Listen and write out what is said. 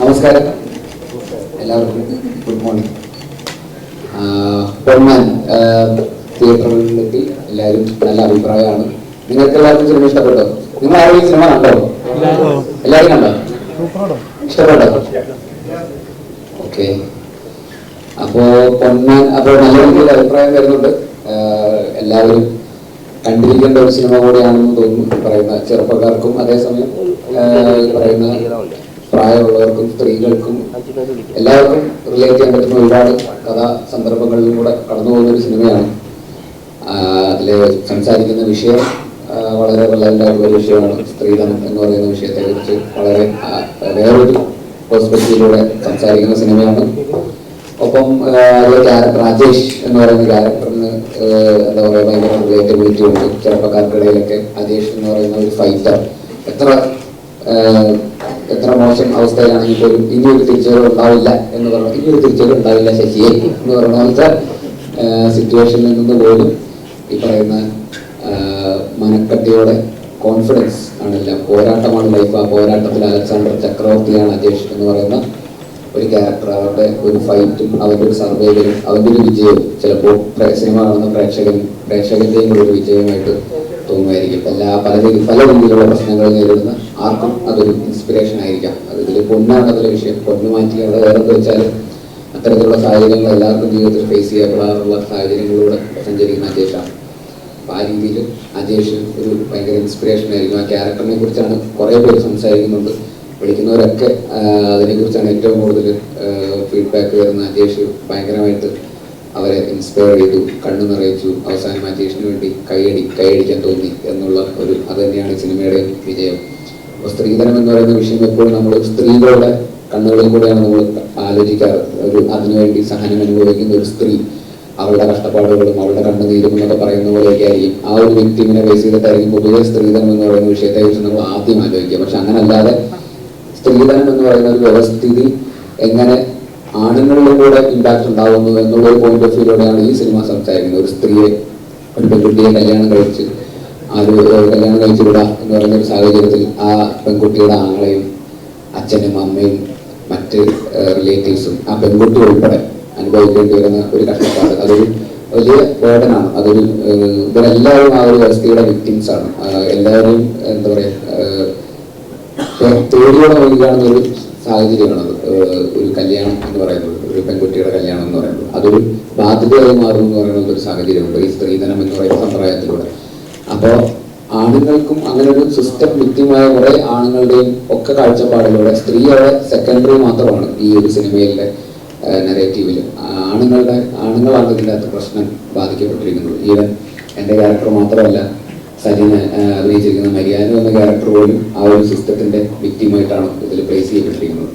നമസ്കാരം എല്ലാവർക്കും. Good morning. Ponman തിയേറ്ററുകളിലെത്തി. എല്ലാവരും നല്ല അഭിപ്രായമാണ്. നിങ്ങൾക്ക് എല്ലാവർക്കും സിനിമ ഇഷ്ടപ്പെട്ടോ? നിങ്ങൾ ആരെങ്കിലും സിനിമ കണ്ടോ? എല്ലാവരും കണ്ടോ? ഇഷ്ടപ്പെട്ടോ? ഓക്കെ. അപ്പോ പൊന്മാൻ നല്ല രീതിയിൽ അഭിപ്രായം വരുന്നുണ്ട്. എല്ലാവരും കണ്ടിരിക്കേണ്ട ഒരു സിനിമ കൂടിയാണെന്ന് തോന്നുന്നു. പറയുന്ന ചെറുപ്പക്കാർക്കും അതേസമയം പറയുന്ന പ്രായമുള്ളവർക്കും സ്ത്രീകൾക്കും എല്ലാവർക്കും റിലേറ്റ് ചെയ്യാൻ പറ്റുന്ന ഒരുപാട് കഥാ സന്ദർഭങ്ങളിലൂടെ കടന്നു പോകുന്ന ഒരു സിനിമയാണ്. അതിൽ സംസാരിക്കുന്ന വിഷയം വളരെ റെലവൻ്റ് ആയിട്ടുള്ള ഒരു വിഷയമാണ്. സ്ത്രീധനം എന്ന് പറയുന്ന വിഷയത്തെ കുറിച്ച് വളരെ വേറൊരു പെർസ്പെക്റ്റീവിലൂടെ സംസാരിക്കുന്ന സിനിമയാണ്. ഒപ്പം അതിലെ ക്യാരക്ടർ അജേഷ് എന്ന് പറയുന്ന ക്യാരക്ടറിന് എന്താ പറയുക ഭയങ്കര റിലേറ്റബിലിറ്റി ഉണ്ട്. ചെറുപ്പക്കാർക്കിടയിലൊക്കെ അജേഷ് എന്ന് പറയുന്ന ഒരു ഫൈറ്റർ എത്ര മോശം അവസ്ഥയിലാണെങ്കിൽ പോലും ഇനിയൊരു തിരിച്ചുവരവ് ഉണ്ടാവില്ല എന്ന് പറഞ്ഞു, ഇനിയൊരു തിരിച്ചുവരവ് ഉണ്ടാവില്ല ശശിയെ എന്ന് പറയുന്ന പോലത്തെ സിറ്റുവേഷനിൽ നിന്ന് പോലും ഈ പറയുന്ന മനക്കട്ടിയോടെ കോൺഫിഡൻസ് ആണെല്ലാം. പോരാട്ടമാണ് ലൈഫ്. ആ പോരാട്ടത്തിൽ അലക്സാണ്ടർ ചക്രവർത്തിയാണ് അജേഷ് എന്ന് പറയുന്ന ഒരു ക്യാരക്ടർ. അവരുടെ ഒരു ഫൈറ്റും അവൻ്റെ ഒരു സർവൈവലും അവൻ്റെ ഒരു വിജയവും ചിലപ്പോൾ സിനിമ കാണുന്ന പ്രേക്ഷകന്റെയും ഒരു വിജയമായിട്ട് തോന്നുമായിരിക്കും. പല രീതിയിലുള്ള പ്രശ്നങ്ങൾ നേരിടുന്ന ആർക്കും അതൊരു ഇൻസ്പിറേഷൻ ആയിരിക്കാം. അതിൽ പൊന്നാണ് അതിലെ വിഷയം. പൊന്ന് മാറ്റി അവിടെ വേറെന്ന് വെച്ചാൽ അത്തരത്തിലുള്ള സാഹചര്യങ്ങൾ എല്ലാവർക്കും ജീവിതത്തിൽ ഫേസ് ചെയ്യപ്പെടാറുള്ള സാഹചര്യങ്ങളിലൂടെ സഞ്ചരിക്കുന്ന അജേഷാണ്. അപ്പം ആ രീതിയിൽ അജേഷ് ഒരു ഭയങ്കര ഇൻസ്പിറേഷൻ ആയിരിക്കും. ആ ക്യാരക്ടറിനെ കുറിച്ചാണ് കുറേ പേര് സംസാരിക്കുന്നുണ്ട്. വിളിക്കുന്നവരൊക്കെ അതിനെക്കുറിച്ചാണ് ഏറ്റവും കൂടുതൽ ഫീഡ്ബാക്ക് വരുന്ന. അജേഷ് ഭയങ്കരമായിട്ട് അവരെ ഇൻസ്പയർ ചെയ്തു, കണ്ണു നിറയിച്ചു. അവസാനം അജേഷിന് വേണ്ടി കൈയടിക്കാൻ തോന്നി എന്നുള്ള അത് തന്നെയാണ് ഈ സിനിമയുടെ വിജയം. അപ്പോൾ സ്ത്രീധനം എന്ന് പറയുന്ന വിഷയം എപ്പോഴും നമ്മൾ സ്ത്രീകളുടെ കണ്ണുകളിൽ കൂടെയാണ് നമ്മൾ ആലോചിക്കാറ്. അതിനുവേണ്ടി സഹനം അനുഭവിക്കുന്ന ഒരു സ്ത്രീ, അവളുടെ കഷ്ടപ്പാടുകളും അവളുടെ കണ്ണുനീരും എന്നൊക്കെ പറയുന്ന പോലെയൊക്കെ ആയിരിക്കും. ആ ഒരു വ്യക്തിനെ ബേസ് ചെയ്തിട്ടായിരിക്കും പൊതുവെ സ്ത്രീധനം എന്ന് പറയുന്ന വിഷയത്തെ കുറിച്ച് നമ്മൾ ആദ്യം ആലോചിക്കുക. പക്ഷെ അങ്ങനെ അല്ലാതെ സ്ത്രീധനം എന്ന് പറയുന്ന ഒരു വ്യവസ്ഥിതി എങ്ങനെ ആണുങ്ങളിലൂടെ ഇമ്പാക്ട് ഉണ്ടാകുന്നു എന്നുള്ള ഒരു പോയിന്റ് ഓഫ് വ്യൂയിലൂടെയാണ് ഈ സിനിമ സംസാരിക്കുന്നത്. ഒരു സ്ത്രീയെ, ഒരു പെൺകുട്ടിയെ കല്യാണം കഴിച്ച് വിടുക എന്ന് പറയുന്ന ഒരു സാഹചര്യത്തിൽ ആ പെൺകുട്ടിയുടെ ആങ്ങളെയും അച്ഛനും അമ്മയും മറ്റ് റിലേറ്റീവ്സും ആ പെൺകുട്ടി ഉൾപ്പെടെ അനുഭവിക്കേണ്ടി വരുന്ന ഒരു കഷ്ടപ്പാട്, അതൊരു വലിയ ബേർഡനാണ്. ഇവരെല്ലാവരും ആ ഒരു വ്യവസ്ഥയുടെ വിക്ടിംസ് ആണ്. എല്ലാവരെയും എന്താ പറയുക പേടിയോടെ നോക്കിക്കാണുന്ന ഒരു സാഹചര്യമാണത്. ഒരു കല്യാണം എന്ന് പറയുന്നത്, ഒരു പെൺകുട്ടിയുടെ കല്യാണം എന്ന് പറയുന്നത് അതൊരു ബാധ്യതയായി മാറും എന്ന് പറയുന്ന ഒരു സാഹചര്യമുണ്ട് ഈ സ്ത്രീധനം എന്ന് പറയുന്ന സമ്പ്രദായത്തിലൂടെ. അപ്പോൾ ആണുങ്ങൾക്കും അങ്ങനെ ഒരു സിസ്റ്റം വിക്ടിമായ കുറെ ആണുങ്ങളുടെയും ഒക്കെ കാഴ്ചപ്പാടിലൂടെ സ്ത്രീ അവിടെ സെക്കൻഡറി മാത്രമാണ് ഈ ഒരു സിനിമയിലെ നെറേറ്റീവിൽ. ആണുങ്ങളാണ് ഇതിൻ്റെ അകത്ത് പ്രശ്നം ബാധിക്കപ്പെട്ടിരിക്കുന്നത്. ഈവൻ എൻ്റെ ക്യാരക്ടർ മാത്രമല്ല, സലീന അഭിനയിച്ചിരിക്കുന്ന മരിയാനോ എന്ന ക്യാരക്ടർ പോലും ആ ഒരു സിസ്റ്റത്തിന്റെ വിക്ടിമായിട്ടാണ് ഇതിൽ പ്ലേസ് ചെയ്യപ്പെട്ടിരിക്കുന്നത്.